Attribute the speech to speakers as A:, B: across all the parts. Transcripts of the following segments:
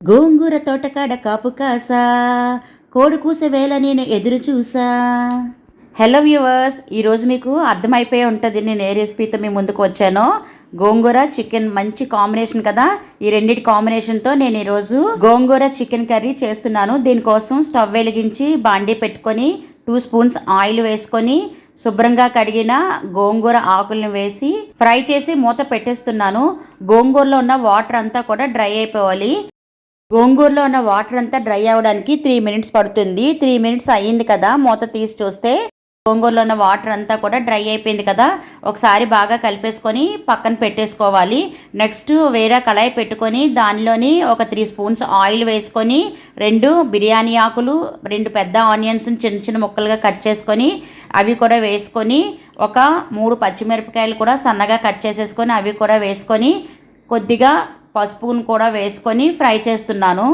A: గోంగూర తోటకాడ కాపు కాసా, కోడి కూస వేళ నేను ఎదురు చూసా. హలో వ్యూవర్స్, ఈరోజు మీకు అర్థమైపోయి ఉంటుంది నేను ఏ రెసిపీతో మీ ముందుకు వచ్చానో. గోంగూర చికెన్ మంచి కాంబినేషన్ కదా. ఈ రెండింటి కాంబినేషన్తో నేను ఈరోజు గోంగూర చికెన్ కర్రీ చేస్తున్నాను. దీనికోసం స్టవ్ వెలిగించి బాండీ పెట్టుకొని 2 స్పూన్స్ ఆయిల్ వేసుకొని శుభ్రంగా కడిగిన గోంగూర ఆకులను వేసి ఫ్రై చేసి మూత పెట్టేస్తున్నాను. గోంగూరలో ఉన్న వాటర్ అంతా కూడా డ్రై అయిపోవాలి. గోంగూరలో ఉన్న వాటర్ అంతా డ్రై అవ్వడానికి 3 మినిట్స్ పడుతుంది. 3 మినిట్స్ అయ్యింది కదా, మూత తీసి చూస్తే గోంగూరలో ఉన్న వాటర్ అంతా కూడా డ్రై అయిపోయింది కదా. ఒకసారి బాగా కలిపేసుకొని పక్కన పెట్టేసుకోవాలి. నెక్స్ట్ వేరే కళాయి పెట్టుకొని దానిలోని ఒక 3 స్పూన్స్ ఆయిల్ వేసుకొని 2 బిర్యానీ ఆకులు, 2 పెద్ద ఆనియన్స్ని చిన్న చిన్న ముక్కలుగా కట్ చేసుకొని అవి కూడా వేసుకొని ఒక 3 పచ్చిమిరపకాయలు కూడా సన్నగా కట్ చేసేసుకొని అవి కూడా వేసుకొని కొద్దిగా పసుపును కూడా వేసుకొని ఫ్రై చేస్తున్నాను.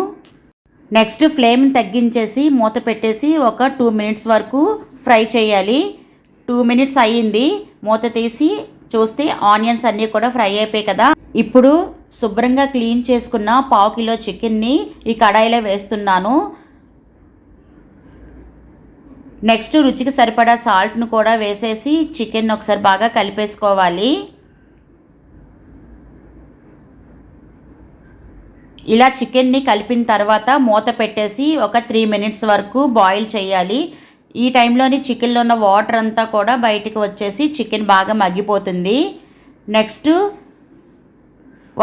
A: నెక్స్ట్ ఫ్లేమ్ తగ్గించేసి మూత పెట్టేసి ఒక 2 మినిట్స్ వరకు ఫ్రై చేయాలి. 2 మినిట్స్ అయ్యింది. మూత తీసి చూస్తే ఆనియన్స్ అన్నీ కూడా ఫ్రై అయిపోయాయి కదా. ఇప్పుడు శుభ్రంగా క్లీన్ చేసుకున్న 1/2 కిలో చికెన్ని ఈ కడాయిలో వేస్తున్నాను. నెక్స్ట్ రుచికి సరిపడా సాల్ట్ను కూడా వేసేసి చికెన్ ఒకసారి బాగా కలిపేసుకోవాలి. ఇలా చికెన్ని కలిపిన తర్వాత మూత పెట్టేసి ఒక 3 మినిట్స్ వరకు బాయిల్ చేయాలి. ఈ టైంలోని చికెన్లో ఉన్న వాటర్ అంతా కూడా బయటికి వచ్చేసి చికెన్ బాగా మగ్గిపోతుంది. నెక్స్ట్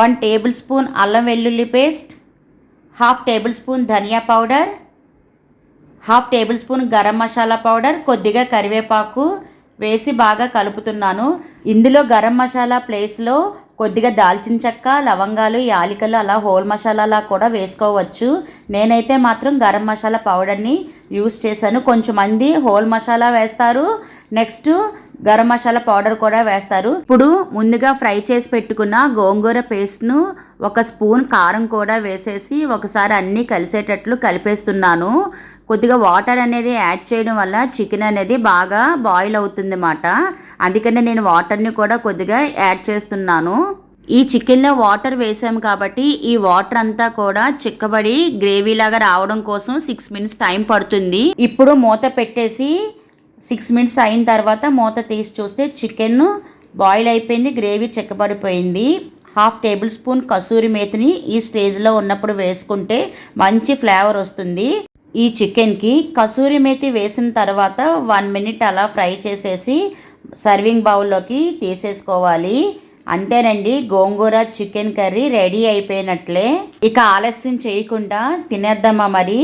A: 1 టేబుల్ స్పూన్ అల్లం వెల్లుల్లి పేస్ట్, 1/2 టేబుల్ స్పూన్ ధనియా powder, 1/2 tablespoon garam masala powder, కొద్దిగా కరివేపాకు వేసి బాగా కలుపుతున్నాను. ఇందులో గరం మసాలా ప్లేస్లో కొద్దిగా దాల్చిన చెక్క, లవంగాలు, యాలకులు అలా హోల్ మసాలాలా కూడా వేసుకోవచ్చు. నేనైతే మాత్రం గరం మసాలా పౌడర్ని యూస్ చేశాను. కొంచెంమంది హోల్ మసాలా వేస్తారు, నెక్స్ట్ గరం మసాలా పౌడర్ కూడా వేస్తారు. ఇప్పుడు ముందుగా ఫ్రై చేసి పెట్టుకున్న గోంగూర పేస్ట్ను 1 స్పూన్ కారం కూడా వేసేసి ఒకసారి అన్నీ కలిసేటట్లు కలిపేస్తున్నాను. కొద్దిగా వాటర్ అనేది యాడ్ చేయడం వల్ల చికెన్ అనేది బాగా బాయిల్ అవుతుంది అన్నమాట. అందుకనే నేను వాటర్ని కూడా కొద్దిగా యాడ్ చేస్తున్నాను. ఈ చికెన్లో వాటర్ వేసాము కాబట్టి ఈ వాటర్ అంతా కూడా చిక్కబడి గ్రేవీలాగా రావడం కోసం 6 మినిట్స్ టైం పడుతుంది. ఇప్పుడు మూత పెట్టేసి 6 మినిట్స్ అయిన తర్వాత మూత తీసి చూస్తే చికెన్ బాయిల్ అయిపోయింది, గ్రేవీ చిక్కబడిపోయింది. 1/2 టేబుల్ స్పూన్ కసూరి మేతిని ఈ స్టేజ్లో ఉన్నప్పుడు వేసుకుంటే మంచి ఫ్లేవర్ వస్తుంది. ఈ చికెన్కి కసూరి మేతి వేసిన తర్వాత 1 మినిట్ అలా ఫ్రై చేసేసి సర్వింగ్ బౌల్లోకి తీసేసుకోవాలి. అంతేనండి, గోంగూర చికెన్ కర్రీ రెడీ అయిపోయినట్లే. ఇక ఆలస్యం చేయకుండా తినేద్దామా మరి.